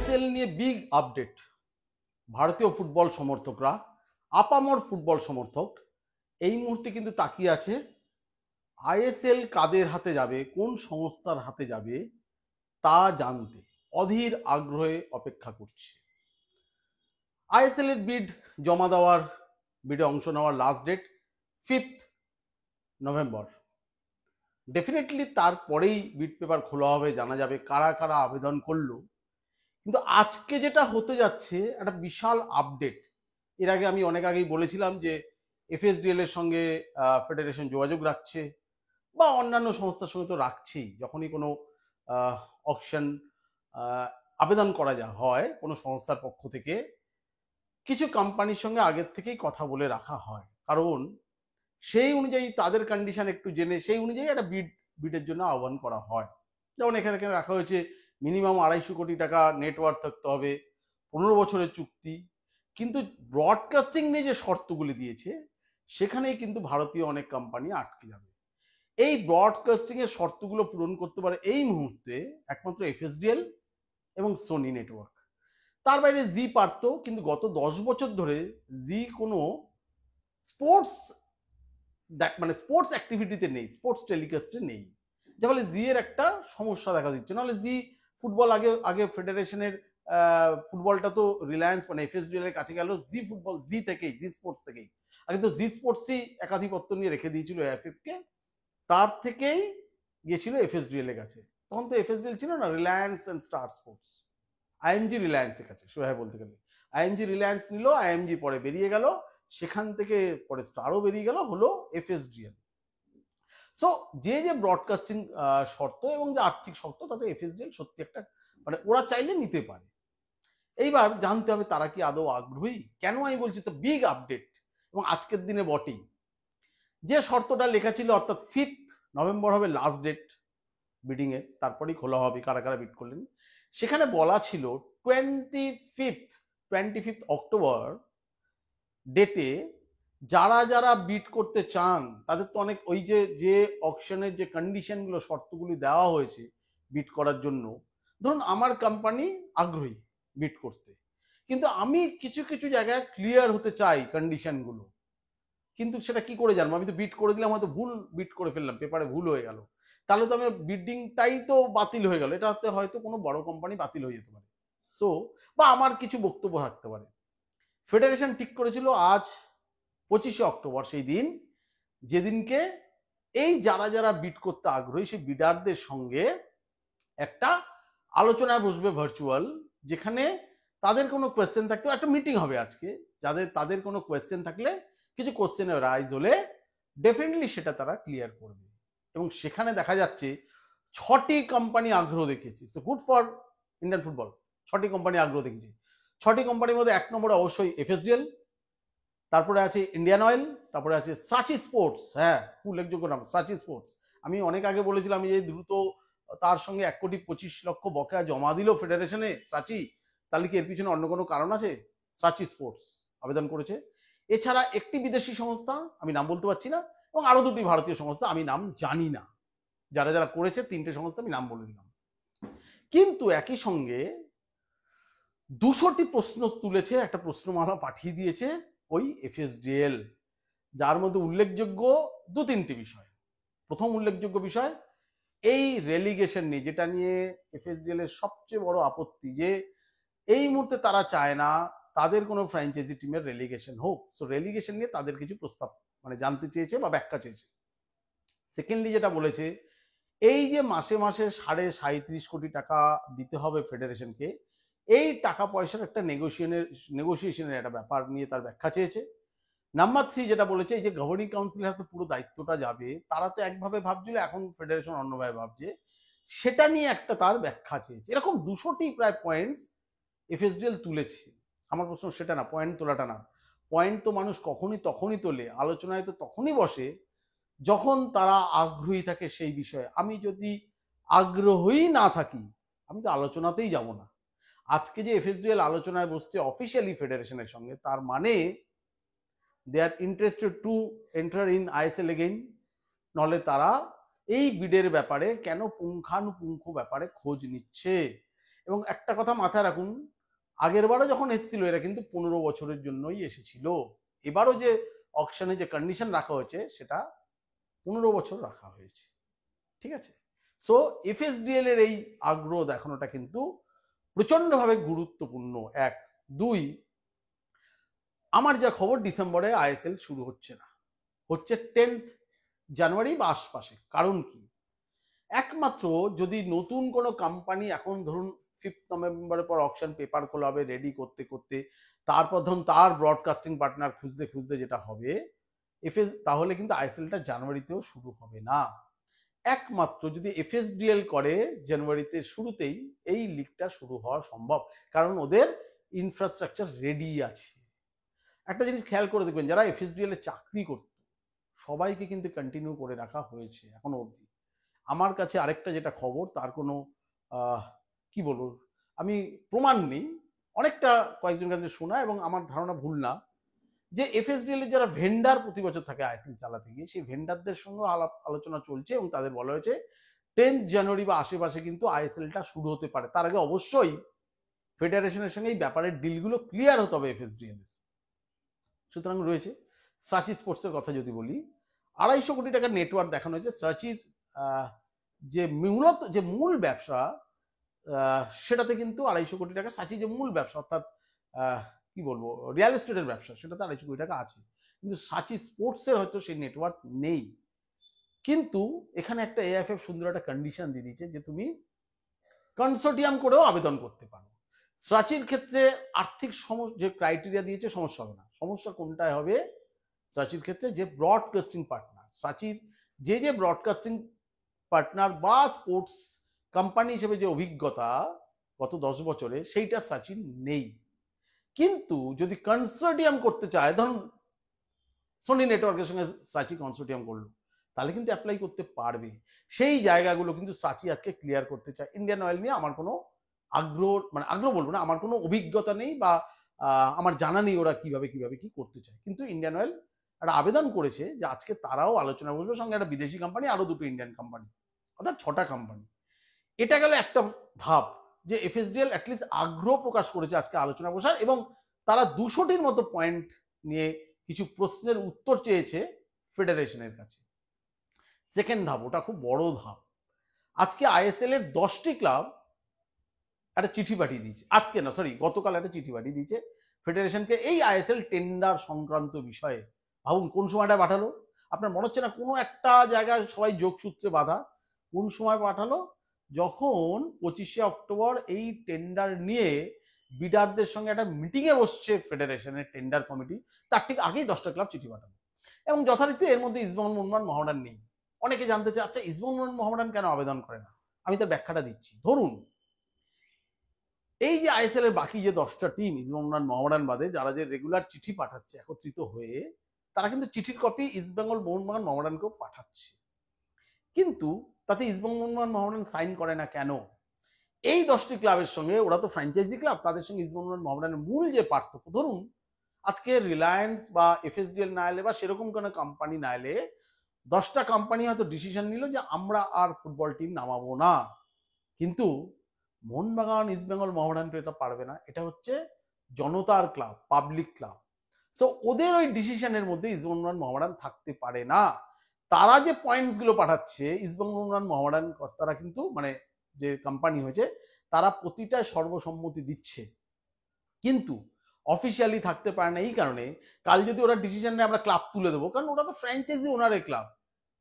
ISL নিয়ে big update. ভারতীয় football সমর্থকরা, আপামর ফুটবল সমর্থক এই মুহূর্তে কিন্তু তাকিয়ে আছে আইএসএল কাদের হাতে যাবে, কোন সংস্থার হাতে যাবে তা জানতে অধীর আগ্রহে অপেক্ষা করছে। আইএসএল এর বিড জমা দেওয়ার, বিডে অংশ নেওয়ার লাস্ট ডেট 5 নভেম্বর। ডেফিনেটলি তারপরেই বিড পেপার খোলা হবে, জানা যাবে কারা কারা আবেদন করলো। কিন্তু আজকে যেটা হতে যাচ্ছে একটা বিশাল আপডেট। এর আগে আমি অনেক আগেই বলেছিলাম যে এফএসডিএল এর সঙ্গে ফেডারেশন যোগাযোগ রাখছে, বা অন্যান্য সংস্থার সঙ্গে তো রাখছেই। যখনই কোনো অকশন আবেদন করা হয় কোনো সংস্থার পক্ষ থেকে, কিছু কোম্পানির সঙ্গে আগের থেকেই কথা বলে রাখা হয়, কারণ সেই অনুযায়ী তাদের কন্ডিশন একটু জেনে সেই অনুযায়ী একটা বিডের জন্য আহ্বান করা হয়। যেমন এখানে রাখা হয়েছে মিনিমাম 250 কোটি টাকা নেটওয়ার্ক থাকতে হবে, 15 বছরের চুক্তি। কিন্তু ব্রডকাস্টিং নিয়ে যে শর্তগুলি দিয়েছে সেখানেই কিন্তু ভারতীয় অনেক কোম্পানি আটকে যাবে। এই ব্রডকাস্টিং এর শর্তগুলো পূরণ করতে পারে এই মুহূর্তে একমাত্র এফএসডিএল এবং সোনি নেটওয়ার্ক। তার বাইরে জি পারতো, কিন্তু গত 10 বছর ধরে জি কোনো স্পোর্টস মানে স্পোর্টস অ্যাক্টিভিটিতে নেই, স্পোর্টস টেলিকাস্টে নেই, যা ফলে জি এর একটা সমস্যা দেখা দিচ্ছে। নাহলে জি ফুটবল আগে ফেডারেশনের ফুটবলটা তো রিলায়েন্স মানে এফএসডিএল এর কাছে গেল জি ফুটবল, জি থেকেই, জি স্পোর্টস থেকেই। আগে তো জি স্পোর্টসই একাধিপত্য নিয়ে রেখে দিয়েছিল এএফএফ কে, তার থেকেই গিয়েছিল এফএসডিএল এর কাছে। তখন তো এফএসডিএল ছিল না, Reliance and Star Sports, IMG রিলায়েন্সের কাছে সোজা বলতে গেলে। আইএমজি রিলায়েন্স নিল, আইএমজি পরে বেরিয়ে গেল, সেখান থেকে পরে স্টারও বেরিয়ে গেল, হলো এফএসডিএল। সো যে যে ব্রডকাস্টিং শর্ত এবং যে আর্থিক শর্ত, তাতে এফএসডিএল সত্যি একটা মানে ওরা চাইলে নিতে পারে। এইবার জানতে হবে তারা কি আদৌ আগ্রহী। কেন আমি বলছি, তো বিগ আপডেট এবং আজকের দিনে বটেই। যে শর্তটা লেখা ছিল, অর্থাৎ 5 নভেম্বর হবে লাস্ট ডেট বিডিং এর, তারপরেই খোলা হবে কারা কারা বিড করলেন। সেখানে বলা ছিল 25 অক্টোবর ডেটে যারা যারা বিড করতে চান তাদের তো অনেক, ওই যে অকশনের যে কন্ডিশনগুলো, শর্তগুলি দেওয়া হয়েছে বিড করার জন্য। ধরুন আমার কোম্পানি আগ্রহী বিড করতে, কিন্তু আমি কিছু কিছু জায়গায় ক্লিয়ার হতে চাই কন্ডিশনগুলো, কিন্তু সেটা কি করে জানবো? আমি তো বিড করে দিলাম, হয়তো ভুল বিড করে ফেললাম, পেপারে ভুল হয়ে গেল, তাহলে তো আমি বিডিংটাই তো বাতিল হয়ে গেল। এটাতে হয়তো কোনো বড় কোম্পানি বাতিল হয়ে যেতে পারে। সো বা আমার কিছু বক্তব্য থাকতে পারে। ফেডারেশন ঠিক করেছিল আজ 25 অক্টোবর, সেই দিন যেদিনকে এই যারা যারা বিড করতে আগ্রহী সেই বিডারদের সঙ্গে একটা আলোচনায় বসবে ভার্চুয়াল, যেখানে তাদের কোনো কোয়েশ্চেন থাকতে, একটা মিটিং হবে আজকে, তাদের কোনো কোয়েশ্চেন থাকলে, কিছু কোয়েশ্চেনের রাইজ হলে ডেফিনেটলি সেটা তারা ক্লিয়ার করবে। এবং সেখানে দেখা যাচ্ছে 6টি কোম্পানি আগ্রহ দেখিয়েছে। So good for Indian football. 6টি কোম্পানি আগ্রহ দেখিয়েছে। 6টি কোম্পানির মধ্যে 1 নম্বরে অবশ্যই এফএসডিএল, তারপরে আছে ইন্ডিয়ান অয়েল, তারপরে আছে সাচি স্পোর্টস। হ্যাঁ, উল্লেখযোগ্য নাম সাচি স্পোর্টস। আমি অনেক আগে বলেছিলাম যে দ্রুত তার সঙ্গে 1,25,00,000 বকেয়া জমা দিল ফেডারেশনে সাচি, তাহলে কি এর পিছনে অন্য কোনো কারণ আছে? সাচি স্পোর্টস আবেদন করেছে। এছাড়া একটি বিদেশি সংস্থা, আমি নাম বলতে পারছি না, এবং আরো 2টি ভারতীয় সংস্থা, আমি নাম জানি না। যারা যারা করেছে 3টে সংস্থা আমি নাম বলে দিলাম। কিন্তু একই সঙ্গে 200টি প্রশ্ন তুলেছে, একটা প্রশ্নমালা পাঠিয়ে দিয়েছে ওই এফএসডিএল, যার মধ্যে উল্লেখযোগ্য 2-3টি বিষয়। প্রথম উল্লেখযোগ্য বিষয় এই রেলিগেশন নিয়ে, যেটা নিয়ে এফএসডিএল এর সবচেয়ে বড় আপত্তি, যে এই মুহূর্তে তারা চায় না তাদের কোনো ফ্র্যাঞ্চাইজি টিমের রেলিগেশন হোক। সো রেলিগেশন নিয়ে তাদের কিছু প্রস্তাব মানে জানতে চেয়েছে বা ব্যাখ্যা চেয়েছে। সেকেন্ডলি যেটা বলেছে, এই যে মাসে মাসে 37.5 কোটি টাকা দিতে হবে ফেডারেশনকে, এই টাকা পয়সার একটা নেগোসিয়েশনের একটা ব্যাপার নিয়ে তার ব্যাখ্যা চেয়েছে। নাম্বার 3 যেটা বলেছে, এই যে গভর্নিং কাউন্সিলের হাতে পুরো দায়িত্বটা যাবে, তারা তো একভাবে ভাবছিল, এখন ফেডারেশন অন্যভাবে ভাবছে, সেটা নিয়ে একটা তার ব্যাখ্যা চেয়েছে। এরকম 200টি প্রায় পয়েন্টস এফএসডিএল তুলেছে। আমার প্রশ্ন সেটা না, পয়েন্ট তোলাটা না। পয়েন্ট তো মানুষ তখনই তোলে, আলোচনায় তো তখনই বসে যখন তারা আগ্রহী থাকে সেই বিষয়ে। আমি যদি আগ্রহী না থাকি, আমি তো আলোচনাতেই যাব না। আজকে যে এফএসডিএল আলোচনায় বসছে অফিসিয়ালি ফেডারেশনের সঙ্গে, তার মানে they are interested to enter in ISL again. নহলে তারা এই বিডের ব্যাপারে কেন পুঙ্খানুপুঙ্খ ব্যাপারে খোঁজ নিচ্ছে, এবং একটা কথা মাথায় রাখুন, আগের বারও যখন এসেছিল এরা কিন্তু 15 বছরের জন্যই এসেছিল। এবারও যে অকশনে যে কন্ডিশন রাখা হয়েছে সেটা 15 বছর রাখা হয়েছে। ঠিক আছে, সো এফএসডিএল এর এই আগ্রহ দেখানোটা কিন্তু প্রচন্ডভাবে গুরুত্বপূর্ণ। এক, দুই, আমার যা খবর ডিসেম্বরে আইএসএল শুরু হচ্ছে না, হচ্ছে 10th জানুয়ারি বা আশপাশে। কারণ কি, একমাত্র যদি নতুন কোনো কোম্পানি, এখন ধরুন 5th নভেম্বরের পর অকশন পেপার খোলা হবে, রেডি করতে করতে তারপর ধরুন তার ব্রডকাস্টিং পার্টনার খুঁজতে খুঁজতে যেটা হবে তাহলে কিন্তু আইএসএলটা জানুয়ারিতেও শুরু হবে না। একমাত্র যদি এফএসডিএল করে জানুয়ারিতে শুরুতেই এই লিগটা শুরু হওয়া সম্ভব, কারণ ওদের ইনফ্রাস্ট্রাকচার রেডি আছে। একটা জিনিস খেয়াল করে দেখবেন, যারা এফএসডিএল এ চাকরি করত সবাইকে কিন্তু কন্টিনিউ করে রাখা হয়েছে এখনো অবধি। আমার কাছে আরেকটা যেটা খবর, তার কোনো কি বলবো আমি প্রমাণ নেই, অনেকটা কয়েকজনের কাছে শোনা এবং আমার ধারণা ভুল না, যে এফএসডিএল এর যারা ভেন্ডার প্রতি বছর থাকে আইএসএল চালাতে গিয়ে, সেই ভেন্ডারদের সঙ্গে আলোচনা চলছে এবং তাদের বলা হয়েছে 10 জানুয়ারি বা আশেপাশে কিন্তু আইএসএলটা শুরু হতে পারে। তার আগে অবশ্যই ফেডারেশনের সঙ্গে এই ব্যাপারের ডিলগুলো ক্লিয়ার হতে হবে এফএসডিএল এর। সুতরাং রয়েছে সাচি স্পোর্টসের কথা যদি বলি, 250 কোটি টাকার নেটওয়ার্ক দেখানো হয়েছে। সাচির যে মূলত যে মূল ব্যবসা সেটাতে কিন্তু 250 কোটি টাকা, সাচি যে মূল ব্যবসা অর্থাৎ কি বলবো রিয়েল এস্টেটের ব্যবসা, সেটাতে 250 কোটি টাকা আছে, কিন্তু সাচি স্পোর্টসের হয়তো সেই নেটওয়ার্ক নেই। কিন্তু এখানে একটা এএফএফ সুন্দর একটা কন্ডিশন দিয়ে দিয়েছে যে তুমি কনসোর্টিয়াম করেও আবেদন করতে পারো। সাচির ক্ষেত্রে আর্থিক যে ক্রাইটেরিয়া দিয়েছে সমস্যা হবে না। সমস্যা কোনটায় হবে সাচির ক্ষেত্রে, যে ব্রডকাস্টিং পার্টনার, সাচির যে ব্রডকাস্টিং পার্টনার বা স্পোর্টস কোম্পানি হিসেবে যে অভিজ্ঞতা গত 10 বছরে, সেইটা সাচিন নেই। কিন্তু যদি কনসোর্টিয়াম করতে চায়, ধরুন সোনি নেটওয়ার্কের সঙ্গে সাচি কনসোর্টিয়াম করলো, তাহলে কিন্তু অ্যাপ্লাই করতে পারবে। সেই জায়গাগুলো কিন্তু সাচি আজকে ক্লিয়ার করতে চায়। ইন্ডিয়ান অয়েল নিয়ে আমার কোনো আগ্রহ বলবো না, আমার কোনো অভিজ্ঞতা নেই বা আমার জানা নেই ওরা কিভাবে কি করতে চায়। কিন্তু ইন্ডিয়ান অয়েল একটা আবেদন করেছে যে আজকে তারাও আলোচনা বসবে, সঙ্গে একটা বিদেশি কোম্পানি, আরো 2টো ইন্ডিয়ান কোম্পানি, অর্থাৎ 6টা কোম্পানি। এটা গেল একটা ধাপ, যে এফএসডিএল অ্যাটলিস্ট আগ্রহ প্রকাশ করেছে আজকে আলোচনা বসার, এবং তারা 200টির মতো পয়েন্ট নিয়ে কিছু প্রশ্নের উত্তর চেয়েছে ফেডারেশনের কাছে। সেকেন্ড ধাপ, ওটা খুব বড় ধাপ। আজকে আইএসএল এর 10টি ক্লাব একটা চিঠি পাঠিয়ে দিয়েছে, আজকে না সরি গতকাল একটা চিঠি পাঠিয়ে দিয়েছে ফেডারেশনকে এই আইএসএল টেন্ডার সংক্রান্ত বিষয়ে। ভাবুন কোন সময়টা পাঠালো, আপনার মনে হচ্ছে না কোনো একটা জায়গায় সবাই যোগসূত্রে বাধা? কোন সময় পাঠালো? যখন 25শে অক্টোবর এই টেন্ডার নিয়ে বিডারদের সঙ্গে একটা মিটিংয়ে বসছে ফেডারেশনের টেন্ডার কমিটি, তার ঠিক আগেই 10টা ক্লাব চিঠি পাঠালো। এবং যথারীতি এর মধ্যে ইস্টবেঙ্গল মোহামেডান নেই। অনেকে জানতে চায় আচ্ছা ইস্টবেঙ্গল মোহামেডান কেন আবেদন করে না? আমি তার ব্যাখ্যাটা দিচ্ছি। ধরুন এই যে আইএসএল এর বাকি যে 10টা টিম ইস্টবেঙ্গল মোহামেডান বাদে, যারা যে রেগুলার চিঠি পাঠাচ্ছে একত্রিত হয়ে, তারা কিন্তু চিঠির কপি ইস্টবেঙ্গল মোহামেডানকেও পাঠাচ্ছে, কিন্তু তাতে ইস্টবেঙ্গল মোহামেডান সাইন করে না কেন? এই 10টি ক্লাবের সঙ্গে, ওরা তো ফ্র্যাঞ্চাইজি ক্লাব, তাদের সঙ্গে ইস্টবেঙ্গল মোহামেডানের মূল যে পার্থক্য, ধরুন আজকে রিলায়েন্স বা এফএসডিএল না এলে বা সেরকম কোনো কোম্পানি না এলে, 10টা কোম্পানি হয়তো ডিসিশন নিল যে আমরা আর ফুটবল টিম নামাবো না, কিন্তু মোহনবাগান ইস্টবেঙ্গল মোহামেডান তো এটা পারবে না। এটা হচ্ছে জনতার ক্লাব, পাবলিক ক্লাব। সো ওদের ওই ডিসিশনের মধ্যে ইস্টবেঙ্গল মোহামেডান থাকতে পারে না। তারা যে পয়েন্টস গুলো পাঠাচ্ছে, ইস্টবেঙ্গল মোহামেডান কর্তারা কিন্তু মানে যে কোম্পানি হয়েছে, তারা প্রতিটা সর্বসম্মতি দিচ্ছে, কিন্তু অফিসিয়ালি থাকতে পারে না। এই কারণে কাল যদি ওরা ডিসিশন নেয় আমরা ক্লাব তুলে দেবো, কারণ ওরা তো ফ্র্যাঞ্চাইজি ওনারের ক্লাব,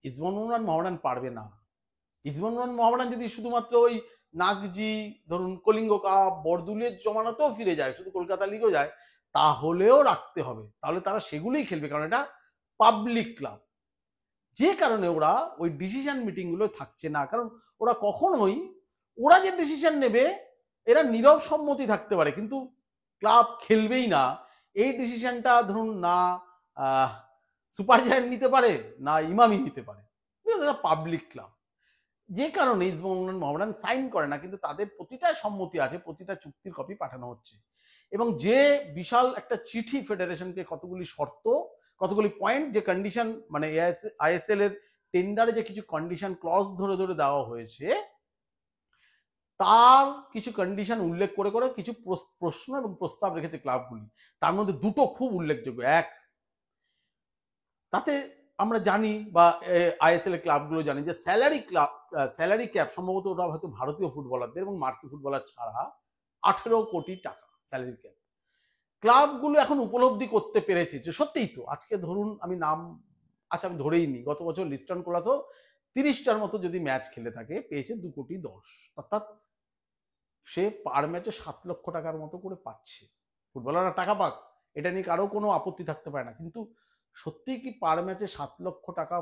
ইস্টবেঙ্গল মোহামেডান পারবে না। ইস্টবেঙ্গল মোহামেডান যদি শুধুমাত্র ওই নাগজি, ধরুন কলিঙ্গ কাপ, বরদুলের জমানাতেও ফিরে যায়, শুধু কলকাতা লিগেও যায়, তাহলেও রাখতে হবে, তাহলে তারা সেগুলোই খেলবে, কারণ এটা পাবলিক ক্লাব। যে কারণে ওরা ওই ডিসিশন মিটিং গুলো থাকছে না, কারণ ওরা কখনোই, ওরা যে ডিসিশন নেবে এরা নীরব সম্মতি থাকতে পারে, কিন্তু ক্লাব খেলবেই না, এই ডিসিশনটা ধরুন না সুপার জায়ান্ট নিতে পারে, না ইমামি নিতে পারে, পাবলিক ক্লাব। যে কারণে ইস্টবেঙ্গল মোহামেডান সাইন করে না, কিন্তু তাদের প্রতিটা সম্মতি আছে, প্রতিটা চুক্তির কপি পাঠানো হচ্ছে। এবং যে বিশাল একটা চিঠি ফেডারেশনকে, কতগুলি শর্ত, কতগুলি পয়েন্ট, যে কন্ডিশন, মানে আইএসএল এর টেন্ডারে যে কিছু কন্ডিশন ক্লজ ধরে ধরে দেওয়া হয়েছে, তার কিছু কন্ডিশন উল্লেখ করে করে কিছু প্রশ্ন এবং প্রস্তাব রেখেছে ক্লাবগুলি। তার মধ্যে দুটো খুব উল্লেখযোগ্য। এক, তাতে আমরা জানি বা আইএসএল এর ক্লাবগুলো জানি যে স্যালারি ক্যাপ সম্ভবত ওটা হয়তো ভারতীয় ফুটবলারদের এবং মার্কিন ফুটবলার ছাড়া 18 কোটি টাকা স্যালারি ক্যাপ। ক্লাবগুলো এখন উপলব্ধি করতে পেরেছে যে সত্যিই তো, আজকে ধরুন আমি নাম আচ্ছা আমি ধরেই নি, গত বছর লিস্টন কোলাসও 30টার মতো যদি ম্যাচ খেলে থাকে পেয়েছে 2 কোটি 10, অর্থাৎ সে পার ম্যাচে 7 লক্ষ টাকার মতো করে পাচ্ছে। ফুটবলাররা টাকা পাক, এটা নিয়ে কারো কোনো আপত্তি থাকতে পারে না, কিন্তু সত্যি কি পার ম্যাচে 7 লক্ষ টাকা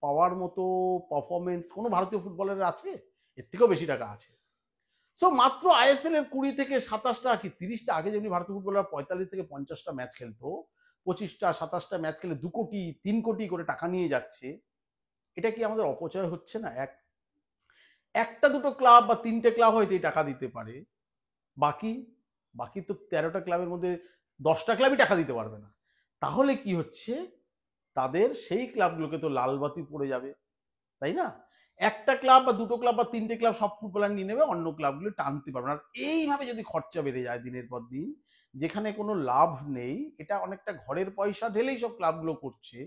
পাওয়ার মতো পারফরমেন্স কোনো ভারতীয় ফুটবলারের আছে? এর থেকেও বেশি টাকা আছে। সো মাত্র আইএসএল এর 20 থেকে 27টা কি 30টা, আগে যেমনি ভারতীয় ফুটবলার 45 থেকে 50টা ম্যাচ খেলতো, 25টা 27টা ম্যাচ খেলে 2 কোটি 3 কোটি করে টাকা নিয়ে যাচ্ছে। এটা কি আমাদের অপচয় হচ্ছে না? একটা দুটো ক্লাব বা 3টে ক্লাব হয়তো এই টাকা দিতে পারে, বাকি তো 13টা ক্লাবের মধ্যে 10টা ক্লাবই টাকা দিতে পারবে না। তাহলে কি হচ্ছে, তাদের সেই ক্লাবগুলোকে তো লাল বাতি পড়ে যাবে, তাই না? একটা ক্লাব বা দুটো ক্লাব বা 3টে ক্লাব সব ফুটবলার নিয়ে নেবে, অন্য ক্লাবগুলো টানতে পারবে না। আর এইভাবে যদি খরচা বেড়ে যায় দিনের পর দিন, যেখানে কোনো লাভ নেই, এটা অনেকটা ঘরের পয়সা ঢেলেই সব ক্লাবগুলো করছে,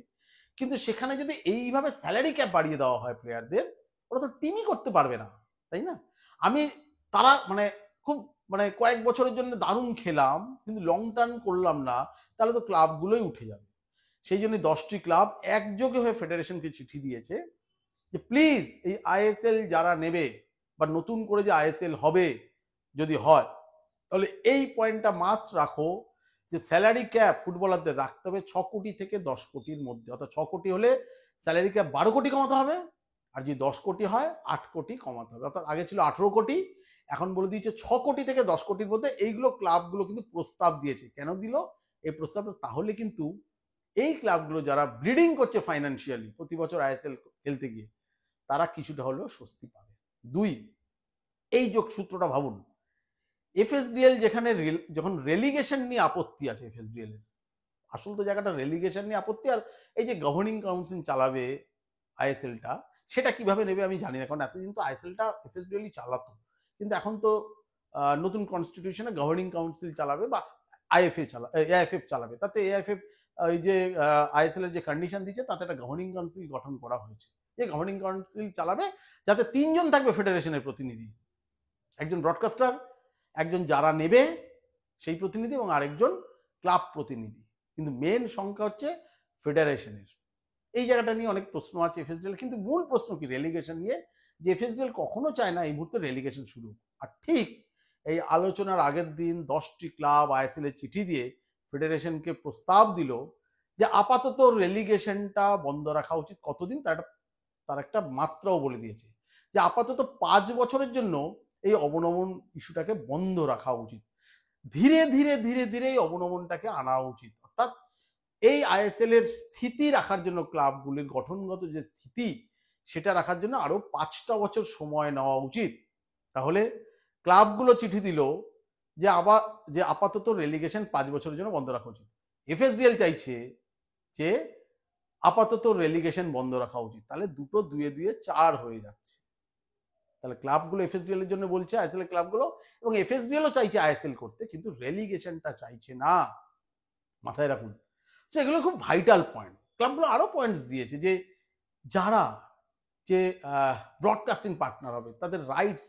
কিন্তু সেখানে যদি এইভাবে স্যালারি ক্যাপ বাড়িয়ে দেওয়া হয় প্লেয়ারদের, ওরা তো টিমই করতে পারবে না, তাই না? তারা খুব কয়েক বছরের জন্য দারুণ খেলাম কিন্তু লং টার্ম করলাম না, তাহলে তো ক্লাবগুলোই উঠে যাবে। সেই জন্য 10টি ক্লাব একযোগে হয়ে ফেডারেশনকে চিঠি দিয়েছে যে প্লিজ এই আইএসএল যারা নেবে বা নতুন করে যে আইএসএল হবে যদি হয়, তাহলে এই পয়েন্টটা মাস্ট রাখো যে স্যালারি ক্যাপ ফুটবলারদের রাখতে হবে 6 কোটি থেকে 10 কোটির মধ্যে। অর্থাৎ 6 কোটি হলে স্যালারি ক্যাপ 12 কোটি কমাতে হবে, আর যদি 10 কোটি হয় 8 কোটি কমাতে হবে। অর্থাৎ আগে ছিল 18 কোটি, এখন বলে দিয়েছে 6 কোটি থেকে 10 কোটির মধ্যে। এইগুলো ক্লাবগুলো কিন্তু প্রস্তাব দিয়েছে। কেন দিল এই প্রস্তাবটা? তাহলে কিন্তু এই ক্লাবগুলো যারা ব্লিডিং করছে ফাইন্যান্সিয়ালি প্রতি বছর আইএসএল খেলতে গিয়ে, তারা কিছুটা হলেও স্বস্তি পাবে। 2, এই যোগসূত্রটা ভাবুন, এফএসডিএল যখন রেলিগেশন নিয়ে আপত্তি আছে, এফএসডিএল এর আসল তো জায়গাটা রেলিগেশন নিয়ে আপত্তি, আর এই যে গভর্নিং কাউন্সিল চালাবে আইএসএলটা, সেটা কিভাবে নেবে আমি জানি না, কারণ এতদিন তো আইএসএলটা এফএসডিএলই চালাতো, কিন্তু এখন তো নতুন কনস্টিটিউশনে গভর্নিং কাউন্সিল চালাবে বা এআইএফএফ চালাবে। তাতে এআইএফএফ ওই যে আইএসএল এর যে কন্ডিশন দিচ্ছে তাতে একটা গভর্নিং কাউন্সিল গঠন করা হয়েছে, যে গভর্নিং কাউন্সিল চালাবে, যাতে 3 জন থাকবে ফেডারেশনের প্রতিনিধি, একজন ব্রডকাস্টার, একজন যারা নেবে সেই প্রতিনিধি এবং আরেকজন ক্লাব প্রতিনিধি, কিন্তু মেন সংখ্যা হচ্ছে ফেডারেশনের। এই জায়গাটা নিয়ে অনেক প্রশ্ন আছে এফএসডিএল, কিন্তু মূল প্রশ্ন কি রেলিগেশন নিয়ে, যে এফএসডিএল কখনো চায় না এই মুহূর্তে রেলিগেশন শুরু। আর ঠিক এই আলোচনার আগের দিন 10টি ক্লাব আইএসএল এর চিঠি দিয়ে ফেডারেশনকে প্রস্তাব দিল যে আপাতত রেলিগেশনটা বন্ধ রাখা উচিত। কতদিন তার একটা মাত্রাও বলে দিয়েছে যে আপাতত 5 বছরের জন্য এই অবনমন ইস্যুটাকে বন্ধ রাখা উচিত, ধীরে ধীরে ধীরে ধীরে এই অবনমনটাকে আনা উচিত। অর্থাৎ এই আইএসএল এর স্থিতি রাখার জন্য, ক্লাবগুলির গঠনগত যে স্থিতি সেটা রাখার জন্য আরো 5টা বছর সময় নেওয়া উচিত। তাহলে ক্লাবগুলো চিঠি দিল যে আপাতত রেলিগেশন 5 বছরের জন্য বন্ধ রাখা উচিত। এফএসডিএল চাইছে যে আপাতত রেলিগেশন বন্ধ রাখা উচিত। তাহলে দুটো 2 4 হয়ে যাচ্ছে। তাহলে ক্লাবগুলো এফএসডিএল এর জন্য বলছে, আইএসএল এর ক্লাবগুলো, এবং এফএসডিএল ও চাইছে আইএসএল করতে, কিন্তু রেলিগেশনটা চাইছে না। মাথায় রাখুন, এগুলো খুব ভাইটাল পয়েন্ট। ক্লাবগুলো আরো পয়েন্টস দিয়েছে যে যারা যে ব্রডকাস্টিং পার্টনার হবে তাদের রাইটস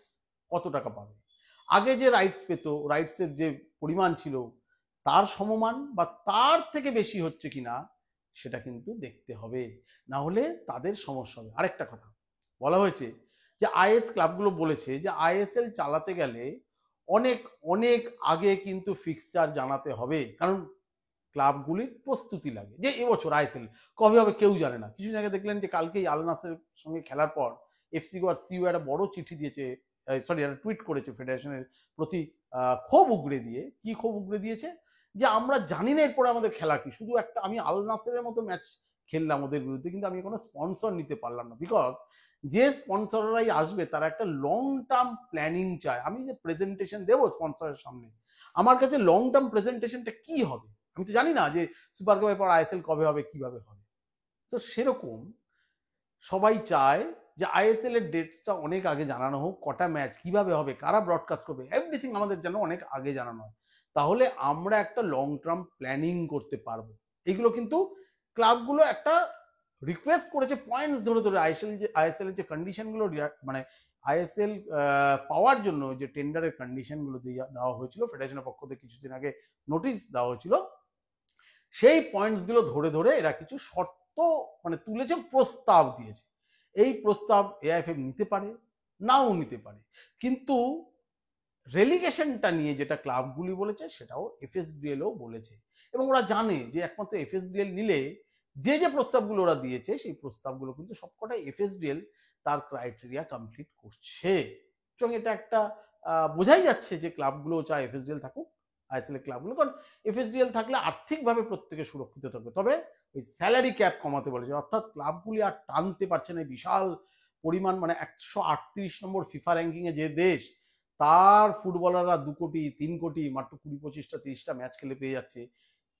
কত টাকা পাবে, আগে যে রাইটস পেত, রাইটসের যে পরিমাণ ছিল তার সমমান বা তার থেকে বেশি হচ্ছে কিনা সেটা কিন্তু দেখতে হবে, না হলে তাদের সমস্যা হবে। আরেকটা কথা বলা হয়েছে যে ক্লাবগুলো বলেছে যে আইএসএল চালাতে গেলে অনেক অনেক আগে কিন্তু ফিক্সচার জানাতে হবে, কারণ ক্লাবগুলির প্রস্তুতি লাগে যে এবছর আইএসএল কবে হবে কেউ জানে না। কিছু জায়গায় দেখলেন যে কালকেই আল নাসেরের সঙ্গে খেলার পর এফসি গোয়ার সিইও একটা বড় চিঠি দিয়েছে, একটা টুইট করেছে ফেডারেশনের প্রতি ক্ষোভ উগড়ে দিয়ে। কি ক্ষোভ উগড়ে দিয়েছে? যে আমরা জানি না এরপরে আমাদের খেলা কি, শুধু একটা আমি আল নাসেরের মতো ম্যাচ খেললাম ওদের বিরুদ্ধে, কিন্তু আমি কোনো স্পন্সর নিতে পারলাম না, বিকজ যে স্পন্সররাই আসবে তারা একটা লং টার্ম প্ল্যানিং চায়। আমি যে প্রেজেন্টেশন দেবো স্পন্সরের সামনে, আমার কাছে লং টার্ম প্রেজেন্টেশনটা কি হবে, আমি তো জানি না যে সুপার কাপের পর আইএসএল কবে হবে, কিভাবে হবে। তো সেরকম সবাই চায় যে আইএসএল এর ডেটসটা অনেক আগে জানানো হোক, কটা ম্যাচ কিভাবে হবে, কারা ব্রডকাস্ট করবে, এভরিথিং আমাদের যেন অনেক আগে জানানো হয়, তাহলে আমরা একটা লং টার্ম প্ল্যানিং করতে পারবো। এগুলো কিন্তু ক্লাবগুলো একটা রিকোয়েস্ট করেছে পয়েন্টস ধরে ধরে। আইএসএল এর যে কন্ডিশনগুলো, মানে আইএসএল পাওয়ার জন্য যে টেন্ডারের কন্ডিশনগুলো দেওয়া হয়েছিল ফেডারেশনের পক্ষ থেকে কিছুদিন আগে নোটিশ দেওয়া হয়েছিল, সেই পয়েন্টসগুলো ধরে ধরে এরা কিছু শর্ত মানে তুলেছে, প্রস্তাব দিয়েছে। এই প্রস্তাব এআইএফএফ নিতে পারে, নাও নিতে পারে, কিন্তু রেলিগেশনটা নিয়ে যেটা ক্লাবগুলি বলেছে সেটাও এফএসডিএলও বলেছে, এবং ওরা জানে যে একমাত্র এফএসডিএল নিলে যে যে প্রস্তাবগুলো ওরা দিয়েছে সেই প্রস্তাবগুলো কিন্তু সবকটাই এফএসডিএল তার ক্রাইটেরিয়া কমপ্লিট করছে। এবং এটা একটা বোঝাই যাচ্ছে যে ক্লাবগুলো চায় এফএসডিএল থাকুক, আইএসএল ক্লাবগুলো, কারণ এফএসডিএল থাকলে আর্থিকভাবে প্রত্যেকে সুরক্ষিত থাকবে। তবে ওই স্যালারি ক্যাপ কমাতে বলেছে, অর্থাৎ ক্লাবগুলি আর টানতে পারছে না বিশাল পরিমাণ, মানে 138 নম্বর ফিফা র্যাঙ্কিং এ যে দেশ, তার ফুটবলাররা 2 কোটি 3 কোটি মাত্র 20-25টা 30টা ম্যাচ খেলে পেয়ে যাচ্ছে।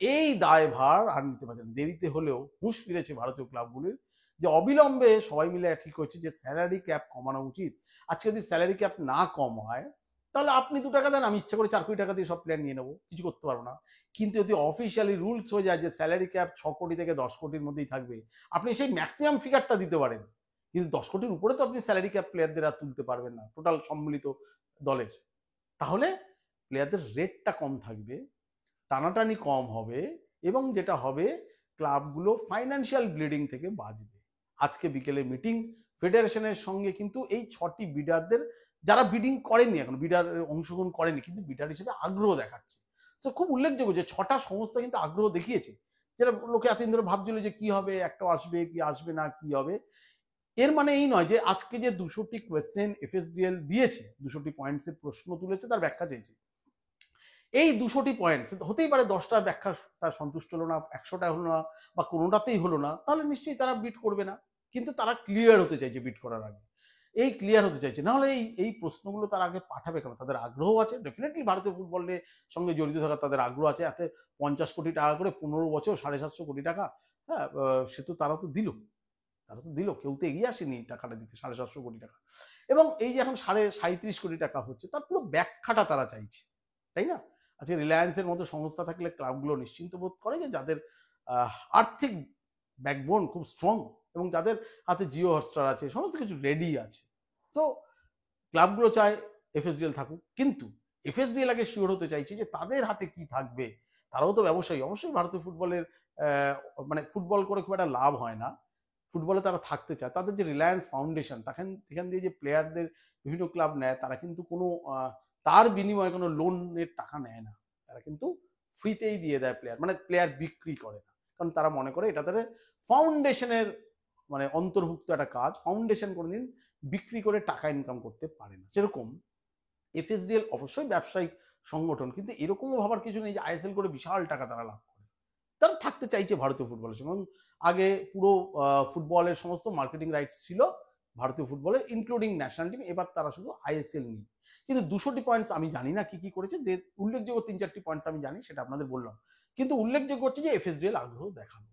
এই দায়ভার আর নিতে পারছে না। দেরিতে হলেও হুঁশ ফিরেছে ভারতীয় ক্লাবগুলির, যে অবিলম্বে সবাই মিলে ঠিক হচ্ছে যে স্যালারি ক্যাপ কমানো উচিত। আজকে যদি স্যালারি ক্যাপ না কম হয়, তাহলে আপনি 2 টাকা দেন, আমি ইচ্ছা করে 4 কোটি টাকা দিয়ে সব প্লেয়ার নিয়ে নেবো, কিছু করতে পারবো না। কিন্তু যদি অফিসিয়ালি রুলস হয়ে যায় যে স্যালারি ক্যাপ 6 কোটি থেকে 10 কোটির মধ্যেই থাকবে, আপনি সেই ম্যাক্সিমাম ফিগারটা দিতে পারেন, কিন্তু 10 কোটির উপরে তো আপনি স্যালারি ক্যাপ প্লেয়ারদের আর তুলতে পারবেন না টোটাল সম্মিলিত দলের। তাহলে প্লেয়ারদের রেটটা কম থাকবে, টানাটানি কম হবে, এবং যেটা হবে ক্লাবগুলো ফাইন্যান্সিয়াল ব্লিডিং থেকে বাঁচবে। আজকে বিকেলে মিটিং ফেডারেশনের সঙ্গে, কিন্তু এই 6টি বিডারদের, যারা বিডিং করেনি, এখন বিডার অংশগ্রহণ করেনি কিন্তু বিডার হিসেবে আগ্রহ দেখাচ্ছে। তো খুব উল্লেখযোগ্য যে 6টা সংস্থা কিন্তু আগ্রহ দেখিয়েছে, যেটা লোকে এতদিন ধরে ভাবছিল যে কি হবে, একটা আসবে কি আসবে না কি হবে। এর মানে এই নয় যে আজকে যে 200টি কোয়েশ্চেন এফএসডিএল দিয়েছে, 200টি পয়েন্টসের প্রশ্ন তুলেছে, তার ব্যাখ্যা চেয়েছে, এই 200টি পয়েন্ট হতেই পারে 10টা ব্যাখ্যা তার সন্তুষ্ট হলো না, 100টা হলো না, বা কোনোটাতেই হলো না, তাহলে নিশ্চয়ই তারা বিট করবে না। কিন্তু তারা ক্লিয়ার হতে চাইছে বিট করার আগে, এই ক্লিয়ার হতে চাইছে, না হলে এই প্রশ্নগুলো তার আগে পাঠাবে কেন? তাদের আগ্রহ আছে, ডেফিনেটলি ভারতীয় ফুটবলের সঙ্গে জড়িত থাকার তাদের আগ্রহ আছে। এতে 50 কোটি টাকা করে 15 বছর 750 কোটি টাকা, হ্যাঁ, সে তো তারা তো দিল, কেউ তো এগিয়ে আসেনি টাকাটা দিতে, 750 কোটি টাকা। এবং এই যে এখন 37.5 কোটি টাকা হচ্ছে, তার পুরো ব্যাখ্যাটা তারা চাইছে, তাই না? আজকে রিলায়েন্সের মতো সংস্থা থাকলে ক্লাবগুলো নিশ্চিন্ত বোধ করে যে যাদের আর্থিক ব্যাকবোন খুব স্ট্রং, এবং যাদের হাতে জিও হটস্টার আছে, সমস্ত কিছু রেডি আছে। সো ক্লাবগুলো চায় এফএসডিএল থাকুক, কিন্তু এফএসডিএল আগে শিওর হতে চাইছে যে তাদের হাতে কি থাকবে। তারাও তো ব্যবসায়ী, অবশ্যই ভারতীয় ফুটবলের মানে ফুটবল করে খুব একটা লাভ হয় না, ফুটবলে তারা থাকতে চায়। তাদের যে রিলায়েন্স ফাউন্ডেশন, সেখান দিয়ে যে প্লেয়ারদের বিভিন্ন ক্লাব নেয়, তারা কিন্তু কোনো তার বিনিময়ে কোনো লোনের টাকা নেয় না, তারা কিন্তু ফ্রিতেই দিয়ে দেয় প্লেয়ার, মানে প্লেয়ার বিক্রি করে না, কারণ তারা মনে করে এটা তাদের ফাউন্ডেশনের মানে অন্তর্ভুক্ত একটা কাজ। ফাউন্ডেশন কোনোদিন বিক্রি করে টাকা ইনকাম করতে পারে না। যেরকম এফএসডিএল অবশ্যই ব্যবসায়িক সংগঠন, কিন্তু এরকমও ভাবার কিছু নেই যে আইএসএল করে বিশাল টাকা তারা লাভ করে। তারা থাকতে চাইছে ভারতীয় ফুটবলের সঙ্গে। আগে পুরো ফুটবলের সমস্ত মার্কেটিং রাইটস ছিল ভারতীয় ফুটবলের, ইনক্লুডিং ন্যাশনাল টিম। এবার তারা শুধু আইএসএল নিয়ে, কিন্তু 200টি পয়েন্টস আমি জানি না কি কি করেছে, যে উল্লেখযোগ্য 3-4টি পয়েন্টস আমি জানি, সেটা আপনাদের বললাম। কিন্তু উল্লেখযোগ্য হচ্ছে যে এফএসডিএল আগ্রহ দেখানো,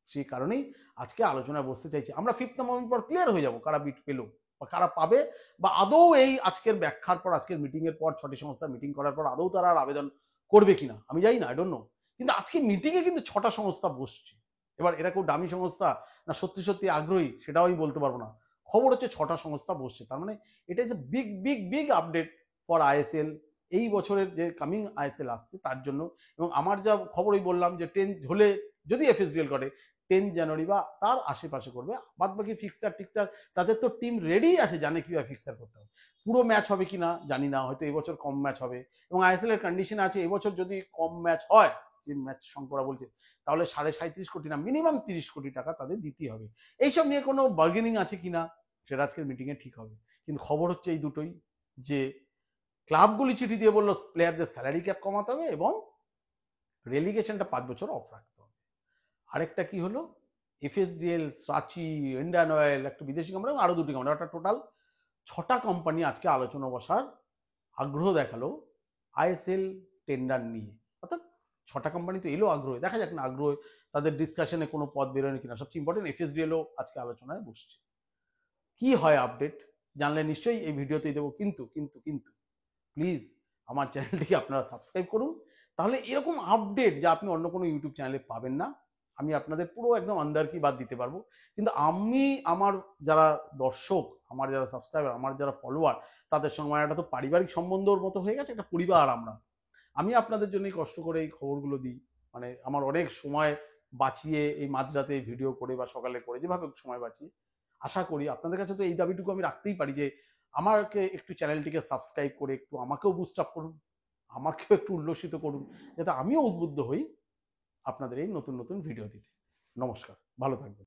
সেই কারণেই আজকে আলোচনায় বসতে চাইছি। আমরা 5 নভেম্বর পর ক্লিয়ার হয়ে যাব কারা বিট পেলো বা কারা পাবে, বা আদৌ এই আজকের ব্যাখ্যার পর, আজকের মিটিং এর পর, 6টি সংস্থা মিটিং করার পর আদৌ তারা আর আবেদন করবে কিনা আমি জানি না, আই ডোন্ট নো। কিন্তু আজকে মিটিংয়ে কিন্তু 6টা সংস্থা বসছে। এবার এরা কেউ দামি সংস্থা না সত্যি সত্যি আগ্রহী, সেটাও আমি বলতে পারবো না। খবর হচ্ছে 6টা সংস্থা বসছে, তার মানে এটা is a big big big update for ISL, এই বছরের যে কামিং আইএসএল আসছে তার জন্য। এবং আমার যা খবরই বললাম যে 10 হলে, যদি এফএসডিএল করে 10 জানুয়ারি বা তার আশেপাশে করবে, বাদ বাকি ফিক্সার টিক্সার তাদের তো টিম রেডি আছে, জানে কিভাবে ফিক্সার করতে হবে। পুরো ম্যাচ হবে কিনা জানি না, হয়তো এবছর কম ম্যাচ হবে, এবং আইএসএল এর কন্ডিশন আছে এবছর যদি কম ম্যাচ হয়, যে ম্যাচ সংখ্যা বলছে, তাহলে 37.5 কোটি না মিনিমাম 30 কোটি টাকা তাদের দিতেই হবে। এইসব নিয়ে কোনো বার্গেনিং আছে কিনা সেটা আজকের মিটিং এ ঠিক হবে। কিন্তু খবর হচ্ছে এই দুটোই, যে ক্লাবগুলি চিঠি দিয়ে বললো প্লেয়ারদের স্যালারি ক্যাপ কমাতে হবে এবং রেলিগেশনটা 5 বছর অফ রাখতে হবে। আরেকটা কি হলো, এফএসডিএল, সাচি, ইন্ডিয়ান অয়েল, একটা বিদেশি কোম্পানি, আরো 2টি কোম্পানি, একটা টোটাল 6টা কোম্পানি আজকে আলোচনা বসার আগ্রহ দেখালো আইএসএল টেন্ডার নিয়ে। অর্থাৎ 6টা কোম্পানি তো এলো আগ্রহে, দেখা যাক না আগ্রহে তাদের ডিসকাশনে কোনো পথ বেরোয় কিনা। সবচেয়ে ইম্পর্টেন্ট এফএসডিএলও আজকে আলোচনায় বসছে। কি হয় আপডেট জানলে নিশ্চয়ই এই ভিডিওতেই দেবো। কিন্তু কিন্তু কিন্তু প্লিজ আমার চ্যানেলটিকে আপনারা সাবস্ক্রাইব করুন, তাহলে এরকম আপডেট যা আপনি অন্য কোনো ইউটিউব চ্যানেলে পাবেন না, আমি আপনাদের পুরো একদম আন্দার কি বাদ দিতে পারবো। কিন্তু আমি আমার যারা দর্শক, আমার যারা সাবস্ক্রাইবার, আমার যারা ফলোয়ার, তাদের সঙ্গে আমার একটা তো পারিবারিক সম্বন্ধর মতো হয়ে গেছে, একটা পরিবার আমরা। আমি আপনাদের জন্যই কষ্ট করে এই খবরগুলো দিই, মানে আমার অনেক সময় বাঁচিয়ে এই মাঝরাতে ভিডিও করে বা সকালে করে যেভাবে সময় বাঁচিয়ে, আশা করি আপনাদের কাছে তো এই দাবিটুকু আমি রাখতেই পারি যে আমাকে একটু চ্যানেলটিকে সাবস্ক্রাইব করে একটু আমাকেও বুস্ট আপ করুন, আমাকেও একটু উল্লসিত করুন, যাতে আমিও উদ্বুদ্ধ হই আপনাদের এই নতুন নতুন ভিডিও দিতে। নমস্কার, ভালো থাকবেন।